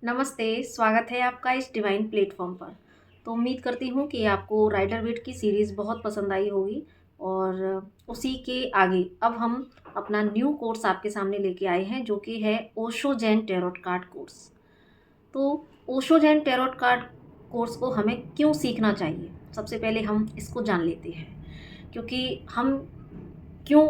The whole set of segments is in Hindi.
नमस्ते, स्वागत है आपका इस डिवाइन प्लेटफॉर्म पर। तो उम्मीद करती हूँ कि आपको राइडर वेट की सीरीज़ बहुत पसंद आई होगी और उसी के आगे अब हम अपना न्यू कोर्स आपके सामने लेके आए हैं जो कि है Osho Jain tarot card course. तो Osho Jain tarot card course को हमें क्यों सीखना चाहिए? सबसे पहले हम इसको जान लेते हैं, क्योंकि हम क्यों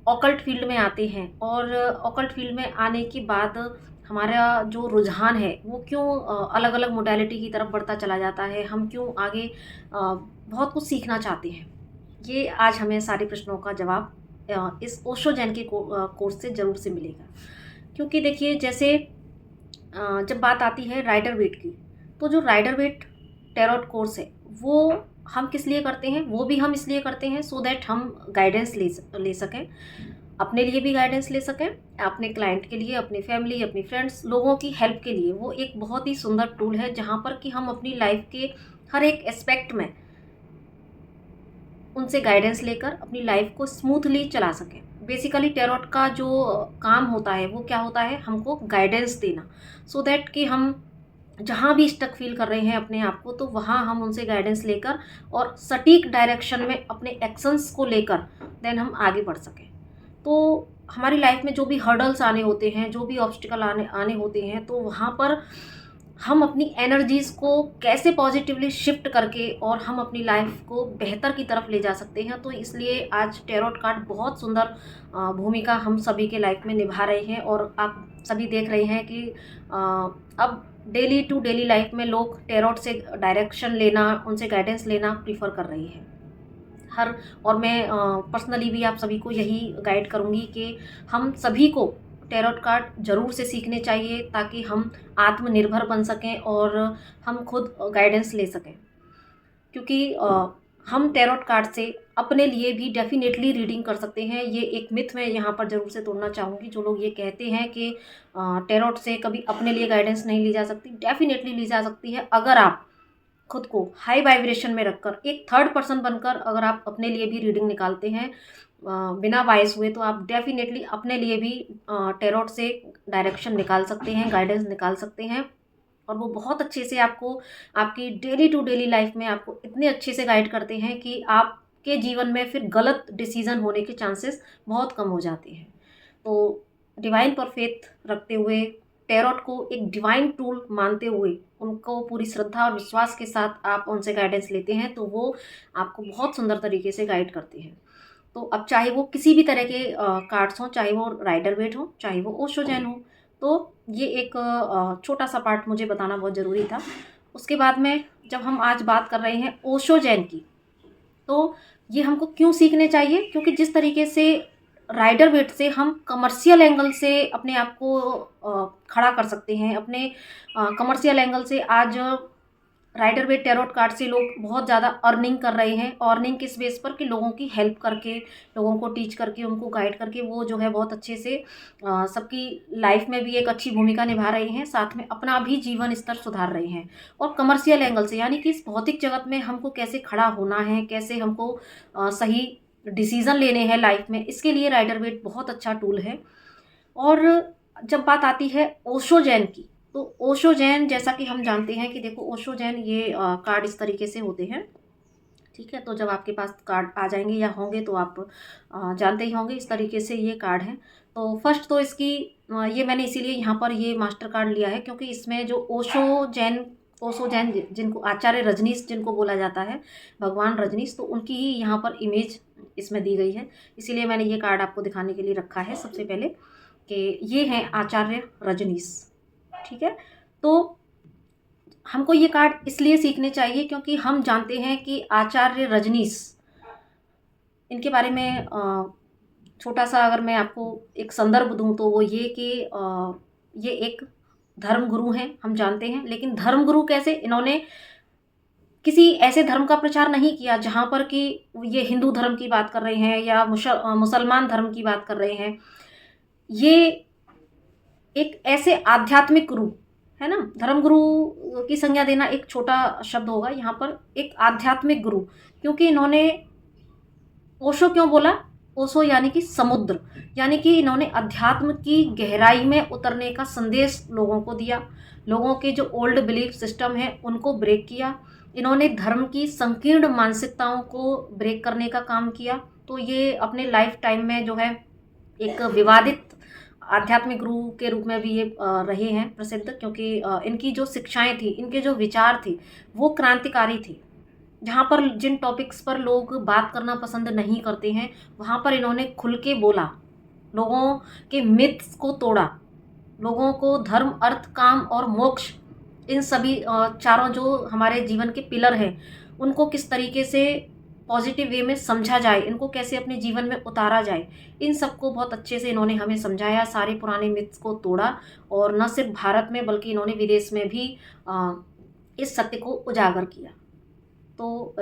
ऑकल्ट फील्ड में आते हैं और ऑकल्ट फील्ड में आने के बाद हमारा जो रुझान है वो क्यों अलग अलग मोडालिटी की तरफ बढ़ता चला जाता है, हम क्यों आगे बहुत कुछ सीखना चाहते हैं। ये आज हमें सारे प्रश्नों का जवाब इस ओशो जैन के कोर्स से ज़रूर से मिलेगा। क्योंकि देखिए, जैसे जब बात आती है राइडर वेट की, तो जो राइडर वेट टैरोट कोर्स है वो हम किस लिए करते हैं? वो भी हम इसलिए करते हैं सो दैट हम गाइडेंस ले सकें, अपने लिए भी गाइडेंस ले सकें, अपने क्लाइंट के लिए, अपनी फैमिली, अपनी फ्रेंड्स, लोगों की हेल्प के लिए। वो एक बहुत ही सुंदर टूल है जहाँ पर कि हम अपनी लाइफ के हर एक एस्पेक्ट में उनसे गाइडेंस लेकर अपनी लाइफ को स्मूथली चला सकें। बेसिकली टैरोट का जो काम होता है वो क्या होता है? हमको गाइडेंस देना, सो दैट कि हम जहाँ भी स्टक फील कर रहे हैं अपने आप को, तो वहाँ हम उनसे गाइडेंस लेकर और सटीक डायरेक्शन में अपने एक्शंस को लेकर देन हम आगे बढ़ सकें। तो हमारी लाइफ में जो भी हर्डल्स आने होते हैं, जो भी ऑब्स्टिकल आने आने होते हैं, तो वहाँ पर हम अपनी एनर्जीज़ को कैसे पॉजिटिवली शिफ्ट करके और हम अपनी लाइफ को बेहतर की तरफ ले जा सकते हैं। तो इसलिए आज टैरोट कार्ड बहुत सुंदर भूमिका हम सभी के लाइफ में निभा रहे हैं और आप सभी देख रहे हैं कि अब डेली टू डेली लाइफ में लोग टैरोट से डायरेक्शन लेना, उनसे गाइडेंस लेना प्रीफर कर रही हैं। हर और मैं पर्सनली भी आप सभी को यही गाइड करूँगी कि हम सभी को टैरोट कार्ड ज़रूर से सीखने चाहिए, ताकि हम आत्मनिर्भर बन सकें और हम खुद गाइडेंस ले सकें। क्योंकि हम टैरोट कार्ड से अपने लिए भी डेफ़िनेटली रीडिंग कर सकते हैं। ये एक मिथ मैं यहाँ पर ज़रूर से तोड़ना चाहूँगी। जो लोग ये कहते हैं कि टैरोट से कभी अपने लिए गाइडेंस नहीं ली जा सकती, डेफ़िनेटली ली जा सकती है। अगर आप खुद को हाई वाइब्रेशन में रखकर एक थर्ड पर्सन बनकर अगर आप अपने लिए भी रीडिंग निकालते हैं बिना वाइस हुए, तो आप डेफिनेटली अपने लिए भी टैरोट से डायरेक्शन निकाल सकते हैं, गाइडेंस निकाल सकते हैं। और वो बहुत अच्छे से आपको आपकी डेली टू डेली लाइफ में आपको इतने अच्छे से गाइड करते हैं कि आपके जीवन में फिर गलत डिसीजन होने के चांसेस बहुत कम हो जाते हैं। तो डिवाइन पर फेथ रखते हुए, टैरोट को एक डिवाइन टूल मानते हुए, उनको पूरी श्रद्धा और विश्वास के साथ आप उनसे गाइडेंस लेते हैं, तो वो आपको बहुत सुंदर तरीके से गाइड करते हैं। तो अब चाहे वो किसी भी तरह के कार्ड्स हों, चाहे वो राइडर वेट हो, चाहे वो ओशो जैन हो, तो ये एक छोटा सा पार्ट मुझे बताना बहुत ज़रूरी था। उसके बाद में जब हम आज बात कर रहे हैं ओशो जैन की, तो ये हमको क्यों सीखने चाहिए? क्योंकि जिस तरीके से राइडर वेट से हम कमर्शियल एंगल से अपने आप को खड़ा कर सकते हैं, अपने कमर्शियल एंगल से आज राइडर वेट टैरोट कार्ड से लोग बहुत ज़्यादा अर्निंग कर रहे हैं। अर्निंग किस बेस पर? कि लोगों की हेल्प करके, लोगों को टीच करके, उनको गाइड करके वो जो है बहुत अच्छे से सबकी लाइफ में भी एक अच्छी भूमिका निभा रहे हैं, साथ में अपना भी जीवन स्तर सुधार रहे हैं। और कमर्शियल एंगल से यानी कि इस भौतिक जगत में हमको कैसे खड़ा होना है, कैसे हमको सही डिसीज़न लेने हैं लाइफ में, इसके लिए राइडर वेट बहुत अच्छा टूल है। और जब बात आती है ओशो जैन की, तो ओशो जैन जैसा कि हम जानते हैं कि देखो, ओशो जैन ये कार्ड इस तरीके से होते हैं, ठीक है? तो जब आपके पास कार्ड आ जाएंगे या होंगे तो आप जानते ही होंगे, इस तरीके से ये कार्ड हैं। तो फर्स्ट तो इसकी ये मैंने इसीलिए यहाँ पर ये मास्टर कार्ड लिया है, क्योंकि इसमें जो ओशो जैन जिनको आचार्य रजनीश जिनको बोला जाता है, भगवान रजनीश, तो उनकी ही यहाँ पर इमेज इसमें दी गई है। इसीलिए मैंने ये कार्ड आपको दिखाने के लिए रखा है सबसे पहले, कि ये हैं आचार्य रजनीश, ठीक है? तो हमको ये कार्ड इसलिए सीखने चाहिए क्योंकि हम जानते हैं कि आचार्य रजनीश, इनके बारे में छोटा-सा अगर मैं आपको एक संदर्भ दूँ तो वो ये कि ये एक धर्मगुरु हैं, हम जानते हैं। लेकिन धर्मगुरु कैसे? इन्होंने किसी ऐसे धर्म का प्रचार नहीं किया जहाँ पर कि ये हिंदू धर्म की बात कर रहे हैं या मुसलमान धर्म की बात कर रहे हैं। ये एक ऐसे आध्यात्मिक गुरु, है ना? धर्मगुरु की संज्ञा देना एक छोटा शब्द होगा, यहाँ पर एक आध्यात्मिक गुरु, क्योंकि इन्होंने ओशो क्यों बोला? ओशो यानी कि समुद्र, यानी कि इन्होंने अध्यात्म की गहराई में उतरने का संदेश लोगों को दिया। लोगों के जो ओल्ड बिलीफ सिस्टम है उनको ब्रेक किया। इन्होंने धर्म की संकीर्ण मानसिकताओं को ब्रेक करने का काम किया। तो ये अपने लाइफ टाइम में जो है एक विवादित आध्यात्मिक गुरु के रूप में भी ये रहे हैं प्रसिद्ध, क्योंकि इनकी जो शिक्षाएं थी, इनके जो विचार थे, वो क्रांतिकारी थी। जहाँ पर जिन टॉपिक्स पर लोग बात करना पसंद नहीं करते हैं, वहाँ पर इन्होंने खुल के बोला, लोगों के मिथ्स को तोड़ा, लोगों को धर्म, अर्थ, काम और मोक्ष, इन सभी चारों जो हमारे जीवन के पिलर हैं, उनको किस तरीके से पॉजिटिव वे में समझा जाए, इनको कैसे अपने जीवन में उतारा जाए, इन सबको बहुत अच्छे से इन्होंने हमें समझाया, सारे पुराने मिथ्स को तोड़ा। और न सिर्फ भारत में बल्कि इन्होंने विदेश में भी इस सत्य को उजागर किया। तो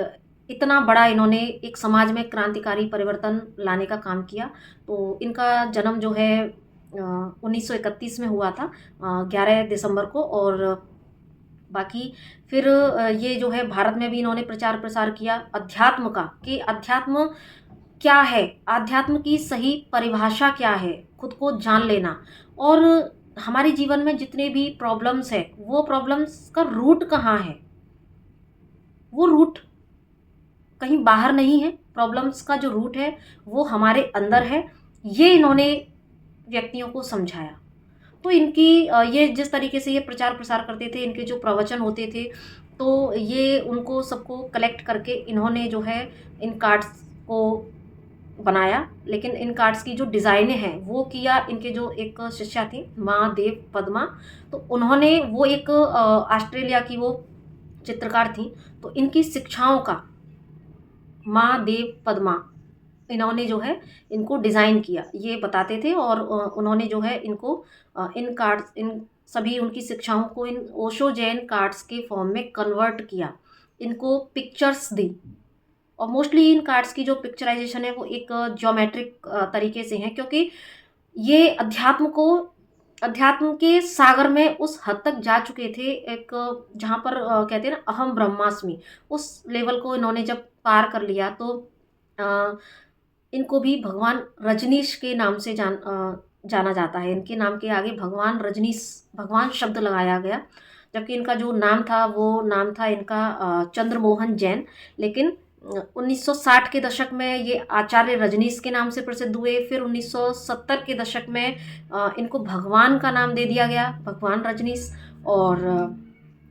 इतना बड़ा इन्होंने एक समाज में क्रांतिकारी परिवर्तन लाने का काम किया। तो इनका जन्म जो है 1931 में हुआ था, 11 दिसंबर को। और बाकी फिर ये जो है भारत में भी इन्होंने प्रचार प्रसार किया अध्यात्म का, कि अध्यात्म क्या है, अध्यात्म की सही परिभाषा क्या है, खुद को जान लेना। और हमारे जीवन में जितने भी प्रॉब्लम्स है, वो प्रॉब्लम्स का रूट कहाँ है, वो रूट कहीं बाहर नहीं है, प्रॉब्लम्स का जो रूट है वो हमारे अंदर है। ये इन्होंने व्यक्तियों को समझाया। तो इनकी ये जिस तरीके से ये प्रचार प्रसार करते थे, इनके जो प्रवचन होते थे, तो ये उनको सबको कलेक्ट करके इन्होंने जो है इन कार्ड्स को बनाया। लेकिन इन कार्ड्स की जो डिज़ाइनें हैं वो किया इनके जो एक शिष्या थी, माँ देव पद्मा। तो उन्होंने वो एक ऑस्ट्रेलिया की वो चित्रकार थी, तो इनकी शिक्षाओं का माँ देव पद्मा, इन्होंने जो है इनको डिज़ाइन किया, ये बताते थे। और उन्होंने जो है इनको इन कार्ड्स, इन सभी उनकी शिक्षाओं को इन ओशो जैन कार्ड्स के फॉर्म में कन्वर्ट किया, इनको पिक्चर्स दी। और मोस्टली इन कार्ड्स की जो पिक्चराइजेशन है वो एक ज्योमेट्रिक तरीके से है, क्योंकि ये अध्यात्म के सागर में उस हद तक जा चुके थे, एक जहाँ पर कहते हैं ना अहम ब्रह्मास्मि, उस लेवल को इन्होंने जब पार कर लिया। तो इनको भी भगवान रजनीश के नाम से जाना जाता है। इनके नाम के आगे भगवान रजनीश, भगवान शब्द लगाया गया, जबकि इनका जो नाम था वो नाम था इनका चंद्रमोहन जैन। लेकिन 1960 के दशक में ये आचार्य रजनीश के नाम से प्रसिद्ध हुए। फिर 1970 के दशक में इनको भगवान का नाम दे दिया गया, भगवान रजनीश। और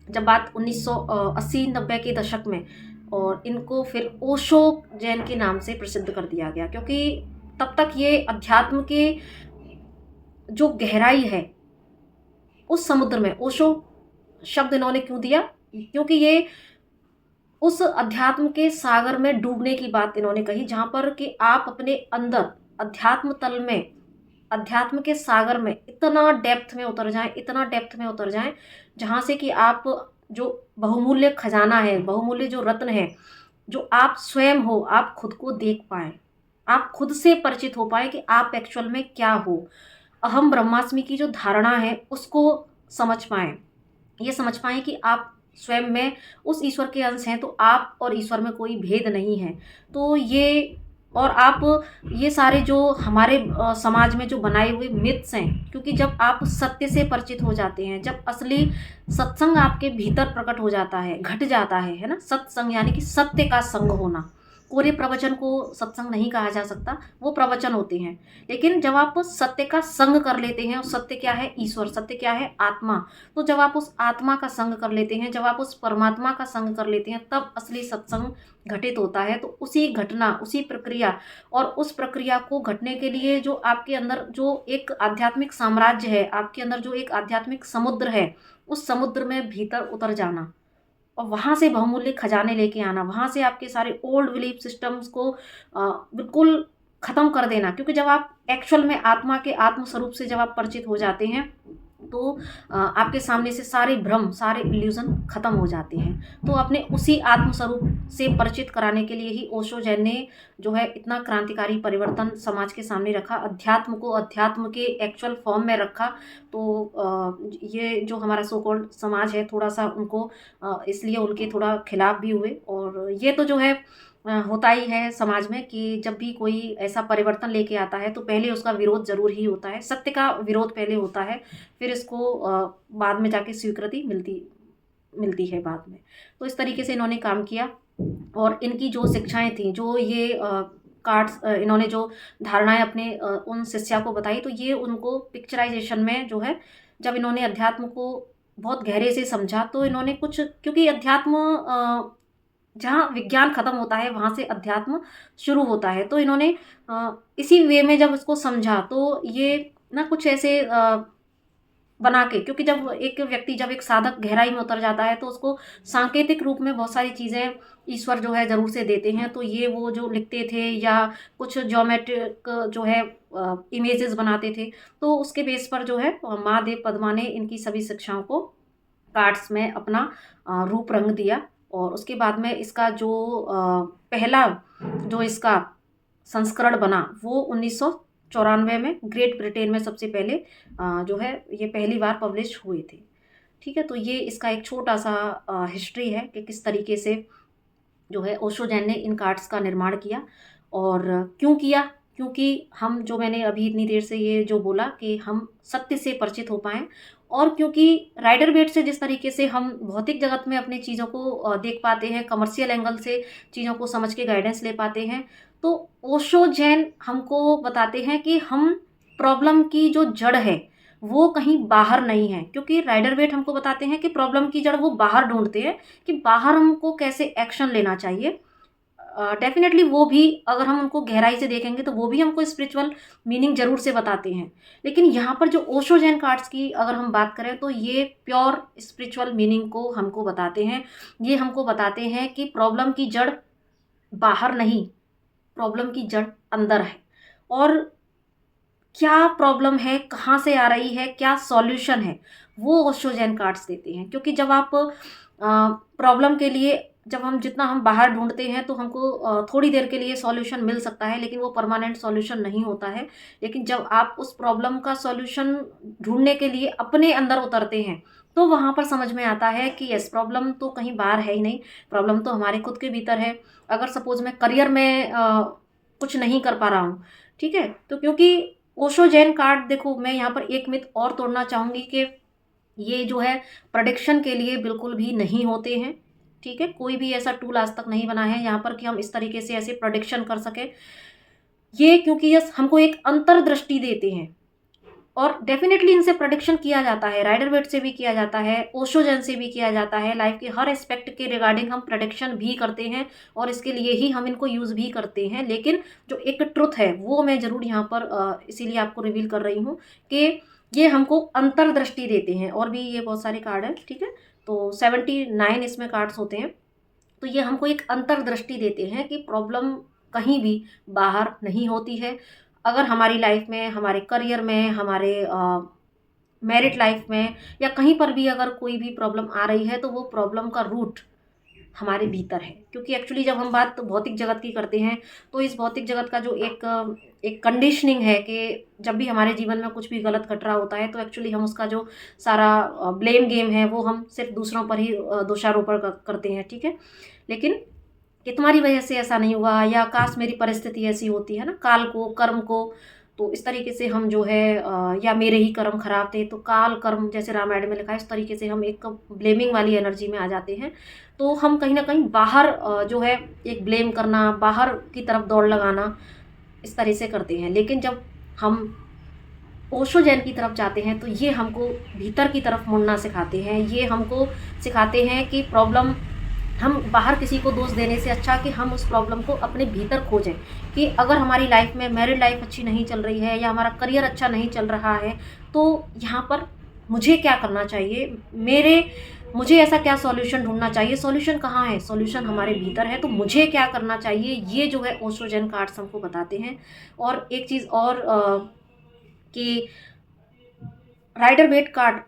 जब बात 1980-90 के दशक में, और इनको फिर ओशो जैन के नाम से प्रसिद्ध कर दिया गया, क्योंकि तब तक ये अध्यात्म के जो गहराई है उस समुद्र में, ओशो शब्द इन्होंने क्यों दिया, क्योंकि ये उस अध्यात्म के सागर में डूबने की बात इन्होंने कही, जहाँ पर कि आप अपने अंदर अध्यात्म तल में, अध्यात्म के सागर में इतना डेप्थ में उतर जाएं, इतना डेप्थ में उतर जाएं, जहाँ से कि आप जो बहुमूल्य खजाना है, बहुमूल्य जो रत्न है, जो आप स्वयं हो, आप खुद को देख पाए, आप खुद से परिचित हो पाए कि आप एक्चुअल में क्या हो। अहम ब्रह्मास्मि की जो धारणा है उसको समझ पाएँ, ये समझ पाएँ कि आप स्वयं में उस ईश्वर के अंश हैं, तो आप और ईश्वर में कोई भेद नहीं है। तो ये, और आप ये सारे जो हमारे समाज में जो बनाए हुए मिथ्स हैं, क्योंकि जब आप सत्य से परिचित हो जाते हैं, जब असली सत्संग आपके भीतर प्रकट हो जाता है, घट जाता है ना, सत्संग यानी कि सत्य का संग होना। पूरे प्रवचन को सत्संग नहीं कहा जा सकता, वो प्रवचन होते हैं। लेकिन जब आप सत्य का संग कर लेते हैं, और सत्य क्या है, ईश्वर, सत्य क्या है, आत्मा। तो जब आप उस आत्मा का संग कर लेते हैं, जब आप उस परमात्मा का संग कर लेते हैं, तब असली सत्संग घटित होता है। तो उसी घटना, उसी प्रक्रिया, और उस प्रक्रिया को घटने के लिए जो आपके अंदर जो एक आध्यात्मिक साम्राज्य है, आपके अंदर जो एक आध्यात्मिक समुद्र है, उस समुद्र में भीतर उतर जाना और वहाँ से बहुमूल्य खजाने लेके आना, वहाँ से आपके सारे ओल्ड बिलीफ सिस्टम्स को बिल्कुल ख़त्म कर देना। क्योंकि जब आप एक्चुअल में आत्मा के आत्म स्वरूप से जब आप परिचित हो जाते हैं, तो आपके सामने से सारे भ्रम, सारे इल्यूज़न ख़त्म हो जाते हैं। तो अपने उसी आत्म स्वरूप से परिचित कराने के लिए ही ओशो जैन ने जो है इतना क्रांतिकारी परिवर्तन समाज के सामने रखा, अध्यात्म को अध्यात्म के एक्चुअल फॉर्म में रखा। तो ये जो हमारा सो कॉल्ड समाज है, थोड़ा सा उनको इसलिए उनके थोड़ा खिलाफ भी हुए। और ये तो जो है होता ही है समाज में कि जब भी कोई ऐसा परिवर्तन लेके आता है तो पहले उसका विरोध ज़रूर ही होता है। सत्य का विरोध पहले होता है, फिर इसको बाद में जाके स्वीकृति मिलती मिलती है बाद में। तो इस तरीके से इन्होंने काम किया और इनकी जो शिक्षाएँ थीं, जो ये कार्ड्स इन्होंने जो धारणाएँ अपने उन शिष्या को बताई, तो ये उनको पिक्चराइज़ेशन में जो है, जब इन्होंने अध्यात्म को बहुत गहरे से समझा, तो इन्होंने कुछ, क्योंकि अध्यात्म जहाँ विज्ञान खत्म होता है वहाँ से अध्यात्म शुरू होता है। तो इन्होंने इसी वे में जब उसको समझा तो ये ना कुछ ऐसे बना के, क्योंकि जब एक व्यक्ति, जब एक साधक गहराई में उतर जाता है तो उसको सांकेतिक रूप में बहुत सारी चीज़ें ईश्वर जो है ज़रूर से देते हैं। तो ये वो जो लिखते थे या कुछ ज्योमेट्रिक जो है इमेजेस बनाते थे, तो उसके बेस पर जो है महादेव पद्मा ने इनकी सभी शिक्षाओं को कार्ड्स में अपना रूप रंग दिया। और उसके बाद में इसका जो पहला जो इसका संस्करण बना वो 1994 में ग्रेट ब्रिटेन में सबसे पहले जो है ये पहली बार पब्लिश हुए थे। ठीक है, तो ये इसका एक छोटा-सा हिस्ट्री है कि किस तरीके से जो है ओशो जैन ने इन कार्ड्स का निर्माण किया और क्यों किया? क्योंकि हम, जो मैंने अभी इतनी देर से ये जो बोला कि हम सत्य से परिचित हो पाएँ, और क्योंकि राइडर वेट से जिस तरीके से हम भौतिक जगत में अपनी चीज़ों को देख पाते हैं, कमर्शियल एंगल से चीज़ों को समझ के गाइडेंस ले पाते हैं, तो ओशो जैन हमको बताते हैं कि हम प्रॉब्लम की जो जड़ है, वो कहीं बाहर नहीं है। क्योंकि राइडर वेट हमको बताते हैं कि प्रॉब्लम की जड़ वो बाहर ढूँढते हैं कि बाहर हमको कैसे एक्शन लेना चाहिए। डेफ़िनेटली वो भी, अगर हम उनको गहराई से देखेंगे तो वो भी हमको स्पिरिचुअल मीनिंग ज़रूर से बताते हैं। लेकिन यहाँ पर जो ओशो जैन कार्ड्स की अगर हम बात करें तो ये प्योर स्पिरिचुअल मीनिंग को हमको बताते हैं। ये हमको बताते हैं कि प्रॉब्लम की जड़ बाहर नहीं, प्रॉब्लम की जड़ अंदर है। और क्या प्रॉब्लम है, कहाँ से आ रही है, क्या सॉल्यूशन है, वो ओशो जैन कार्ड्स देते हैं। क्योंकि जब आप प्रॉब्लम के लिए, जब हम जितना हम बाहर ढूँढते हैं तो हमको थोड़ी देर के लिए सॉल्यूशन मिल सकता है, लेकिन वो परमानेंट सॉल्यूशन नहीं होता है। लेकिन जब आप उस प्रॉब्लम का सॉल्यूशन ढूँढने के लिए अपने अंदर उतरते हैं, तो वहाँ पर समझ में आता है कि यस, प्रॉब्लम तो कहीं बाहर है ही नहीं, प्रॉब्लम तो हमारे खुद के भीतर है। अगर सपोज़ मैं करियर में कुछ नहीं कर पा रहा हूँ, ठीक है? तो क्योंकि ओशो जैन कार्ड, देखो मैं यहाँ पर एक मिथ और तोड़ना चाहूँगी कि ये जो है प्रेडिक्शन के लिए बिल्कुल भी नहीं होते हैं। ठीक है, कोई भी ऐसा टूल आज तक नहीं बना है यहाँ पर कि हम इस तरीके से ऐसे प्रेडिक्शन कर सकें। ये क्योंकि यस हमको एक अंतर्दृष्टि देते हैं और डेफिनेटली इनसे प्रेडिक्शन किया जाता है, राइडर वेट से भी किया जाता है, ओशो जैन से भी किया जाता है। लाइफ के हर एस्पेक्ट के रिगार्डिंग हम प्रेडिक्शन भी करते हैं और इसके लिए ही हम इनको यूज़ भी करते हैं। लेकिन जो एक ट्रुथ है वो मैं ज़रूर यहाँ पर इसीलिए आपको रिवील कर रही हूँ कि ये हमको अंतर्दृष्टि देते हैं। और भी ये बहुत सारे कार्ड हैं, ठीक है, तो 79 इसमें कार्ड्स होते हैं। तो ये हमको एक अंतर्दृष्टि देते हैं कि प्रॉब्लम कहीं भी बाहर नहीं होती है। अगर हमारी लाइफ में, हमारे करियर में, हमारे मैरिड लाइफ में या कहीं पर भी अगर कोई भी प्रॉब्लम आ रही है तो वो प्रॉब्लम का रूट हमारे भीतर है। क्योंकि एक्चुअली जब हम बात भौतिक जगत की करते हैं तो इस भौतिक जगत का जो एक कंडीशनिंग है कि जब भी हमारे जीवन में कुछ भी गलत घट रहा होता है तो एक्चुअली हम उसका जो सारा ब्लेम गेम है वो हम सिर्फ दूसरों पर ही दोषारोपण करते हैं, ठीक है। लेकिन कि तुम्हारी वजह से ऐसा नहीं हुआ या काश मेरी परिस्थिति ऐसी होती है ना, काल को, कर्म को, तो इस तरीके से हम जो है या मेरे ही कर्म खराब थे तो काल कर्म, जैसे रामायण में लिखा है, इस तरीके से हम एक ब्लेमिंग वाली एनर्जी में आ जाते हैं। तो हम कहीं ना कहीं बाहर जो है एक ब्लेम करना, बाहर की तरफ दौड़ लगाना, इस तरह से करते हैं। लेकिन जब हम ओशो जैन की तरफ जाते हैं तो ये हमको भीतर की तरफ मुड़ना सिखाते हैं। ये हमको सिखाते हैं कि प्रॉब्लम, हम बाहर किसी को दोष देने से अच्छा कि हम उस प्रॉब्लम को अपने भीतर खोजें। कि अगर हमारी लाइफ में मैरिड लाइफ अच्छी नहीं चल रही है या हमारा करियर अच्छा नहीं चल रहा है तो यहाँ पर मुझे क्या करना चाहिए, मुझे ऐसा क्या सॉल्यूशन ढूंढना चाहिए। सॉल्यूशन कहाँ है? सॉल्यूशन हमारे भीतर है। तो मुझे क्या करना चाहिए, ये जो है ओशो जैन कार्ड्स हमको बताते हैं। और एक चीज़ और कि राइडर वेट कार्ड,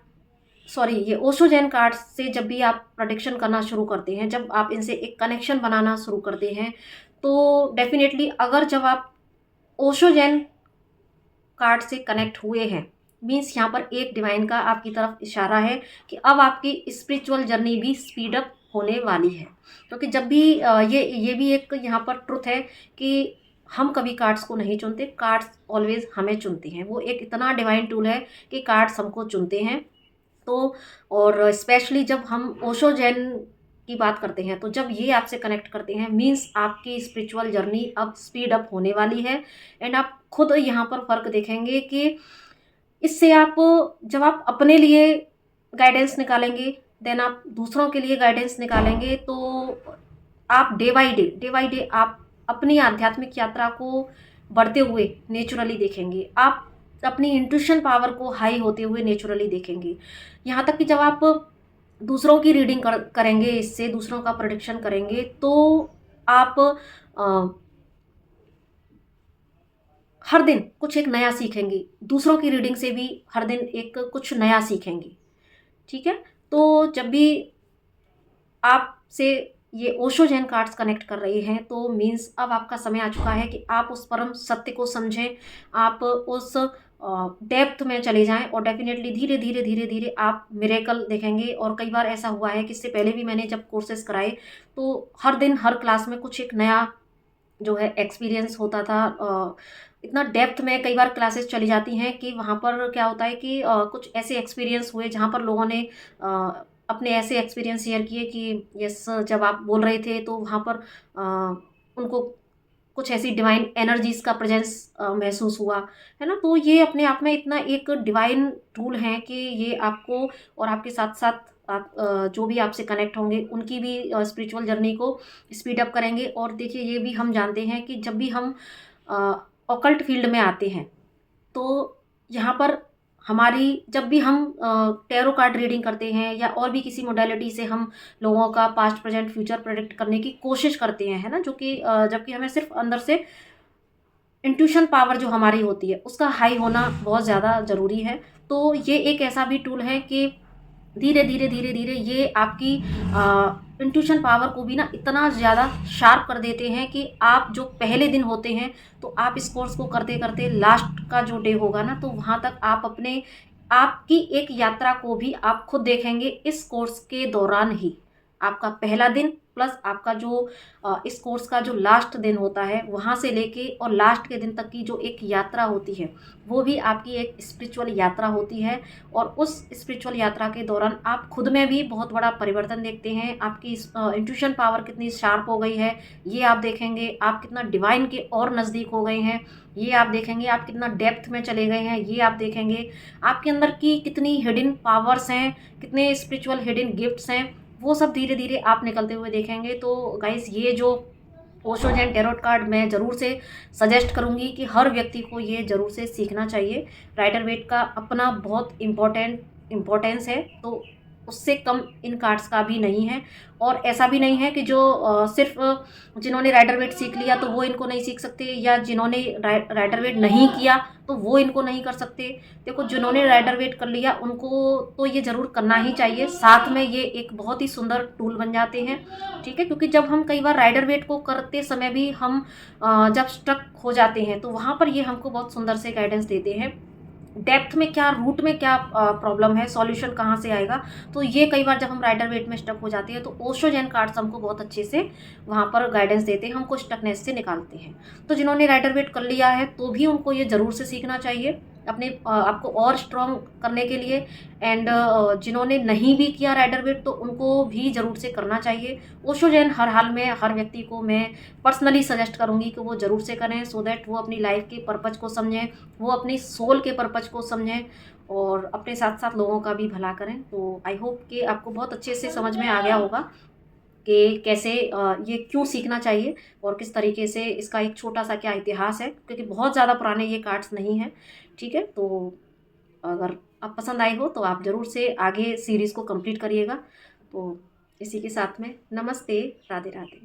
सॉरी, ये ओशो जैन कार्ड्स से जब भी आप प्रेडिक्शन करना शुरू करते हैं, जब आप इनसे एक कनेक्शन बनाना शुरू करते हैं, तो डेफिनेटली अगर जब आप ओशो जैन कार्ड से कनेक्ट हुए हैं, मीन्स यहाँ पर एक डिवाइन का आपकी तरफ इशारा है कि अब आपकी स्पिरिचुअल जर्नी भी स्पीड अप होने वाली है। क्योंकि जब भी ये भी एक यहाँ पर ट्रुथ है कि हम कभी कार्ड्स को नहीं चुनते, कार्ड्स ऑलवेज हमें चुनते हैं। वो एक इतना डिवाइन टूल है कि कार्ड्स हमको चुनते हैं। तो और स्पेशली जब हम ओशो जैन की बात करते हैं, तो जब ये आपसे कनेक्ट करते हैं, मीन्स आपकी स्पिरिचुअल जर्नी अब स्पीड अप होने वाली है। एंड आप खुद यहाँ पर फ़र्क देखेंगे कि इससे आप, जब आप अपने लिए गाइडेंस निकालेंगे, देन आप दूसरों के लिए गाइडेंस निकालेंगे, तो आप डे बाय डे आप अपनी आध्यात्मिक यात्रा को बढ़ते हुए नेचुरली देखेंगे। आप अपनी इंट्यूशन पावर को हाई होते हुए नेचुरली देखेंगे। यहाँ तक कि जब आप दूसरों की रीडिंग करेंगे, इससे दूसरों का प्रेडिक्शन करेंगे, तो आप हर दिन कुछ एक नया सीखेंगे। दूसरों की रीडिंग से भी हर दिन एक कुछ नया सीखेंगे। ठीक है? तो जब भी आपसे ये ओशो जैन कार्ड्स कनेक्ट कर रहे हैं, तो मीन्स अब आपका समय आ चुका है कि आप उस परम सत्य को समझें, आप उस डेप्थ में चले जाएं, और डेफिनेटली धीरे धीरे धीरे धीरे आप मिरेकल देखेंगे। और कई बार ऐसा हुआ है कि इससे पहले भी मैंने जब कोर्सेज कराए, तो हर दिन हर क्लास में कुछ एक नया जो है एक्सपीरियंस होता था। इतना डेप्थ में कई बार क्लासेस चली जाती हैं कि वहाँ पर क्या होता है कि कुछ ऐसे एक्सपीरियंस हुए जहाँ पर लोगों ने अपने ऐसे एक्सपीरियंस शेयर किए कि यस, जब आप बोल रहे थे तो वहाँ पर उनको कुछ ऐसी डिवाइन एनर्जीज का प्रेजेंस महसूस हुआ, है ना। तो ये अपने आप में इतना एक डिवाइन टूल है कि ये आपको और आपके साथ साथ आप जो भी आपसे कनेक्ट होंगे उनकी भी स्पिरिचुअल जर्नी को स्पीड अप करेंगे। और देखिए, ये भी हम जानते हैं कि जब भी हम ऑकल्ट फील्ड में आते हैं, तो यहाँ पर हमारी, जब भी हम टैरो कार्ड रीडिंग करते हैं या और भी किसी मोडालिटी से हम लोगों का पास्ट प्रेजेंट फ्यूचर प्रेडिक्ट करने की कोशिश करते हैं, है ना, जो कि जबकि हमें सिर्फ अंदर से इंट्यूशन पावर जो हमारी होती है उसका हाई होना बहुत ज़्यादा ज़रूरी है। तो ये एक ऐसा भी टूल है कि धीरे धीरे धीरे धीरे ये आपकी इंट्यूशन पावर को भी ना इतना ज़्यादा शार्प कर देते हैं कि आप जो पहले दिन होते हैं, तो आप इस कोर्स को करते करते लास्ट का जो डे होगा ना, तो वहाँ तक आप अपने आपकी एक यात्रा को भी आप खुद देखेंगे इस कोर्स के दौरान ही। आपका पहला दिन प्लस आपका जो इस कोर्स का जो लास्ट दिन होता है, वहाँ से लेके और लास्ट के दिन तक की जो एक यात्रा होती है, वो भी आपकी एक स्पिरिचुअल यात्रा होती है। और उस स्पिरिचुअल यात्रा के दौरान आप खुद में भी बहुत बड़ा परिवर्तन देखते हैं। आपकी इंट्यूशन पावर कितनी शार्प हो गई है, ये आप देखेंगे। आप कितना डिवाइन के और नज़दीक हो गए हैं, ये आप देखेंगे। आप कितना डेप्थ में चले गए हैं, ये आप देखेंगे। आपके अंदर की कितनी हिडन पावर्स हैं, कितने स्पिरिचुअल हिडन गिफ्ट्स हैं, वो सब धीरे धीरे आप निकलते हुए देखेंगे। तो गाइस, ये जो ओशो जैन टैरोट कार्ड मैं ज़रूर से सजेस्ट करूँगी कि हर व्यक्ति को ये ज़रूर से सीखना चाहिए। राइडर वेट का अपना बहुत इम्पोर्टेंस है, तो उससे कम इन कार्ड्स का भी नहीं है। और ऐसा भी नहीं है कि जो सिर्फ जिन्होंने राइडर वेट सीख लिया तो वो इनको नहीं सीख सकते, या जिन्होंने राइडर वेट नहीं किया तो वो इनको नहीं कर सकते। देखो, जिन्होंने राइडर वेट कर लिया उनको तो ये ज़रूर करना ही चाहिए। साथ में ये एक बहुत ही सुंदर टूल बन जाते हैं। ठीक है? क्योंकि जब हम कई बार राइडर वेट को करते समय भी हम जब स्ट्रक हो जाते हैं, तो वहाँ पर ये हमको बहुत सुंदर से गाइडेंस देते हैं। डेप्थ में क्या, रूट में क्या प्रॉब्लम है, सॉल्यूशन कहाँ से आएगा। तो ये कई बार जब हम राइडर वेट में स्टक हो जाते हैं, तो ओशो जैन कार्ड्स हमको बहुत अच्छे से वहाँ पर गाइडेंस देते हैं, हमको स्टकनेस से निकालते हैं। तो जिन्होंने राइडर वेट कर लिया है तो भी उनको ये ज़रूर से सीखना चाहिए अपने आपको और स्ट्रॉन्ग करने के लिए। एंड जिन्होंने नहीं भी किया राइडर वेट, तो उनको भी ज़रूर से करना चाहिए। ओशो जैन हर हाल में हर व्यक्ति को मैं पर्सनली सजेस्ट करूँगी कि वो ज़रूर से करें, सो दैट वो अपनी लाइफ के पर्पज़ को समझें, वो अपनी सोल के पर्पज़ को समझें, और अपने साथ साथ लोगों का भी भला करें। तो आई होप कि आपको बहुत अच्छे से समझ में आ गया होगा कि कैसे ये क्यों सीखना चाहिए और किस तरीके से इसका एक छोटा सा क्या इतिहास है, क्योंकि बहुत ज़्यादा पुराने ये कार्ड्स नहीं हैं। ठीक है? तो अगर आप पसंद आए हो तो आप ज़रूर से आगे सीरीज़ को कंप्लीट करिएगा। तो इसी के साथ में नमस्ते, राधे राधे।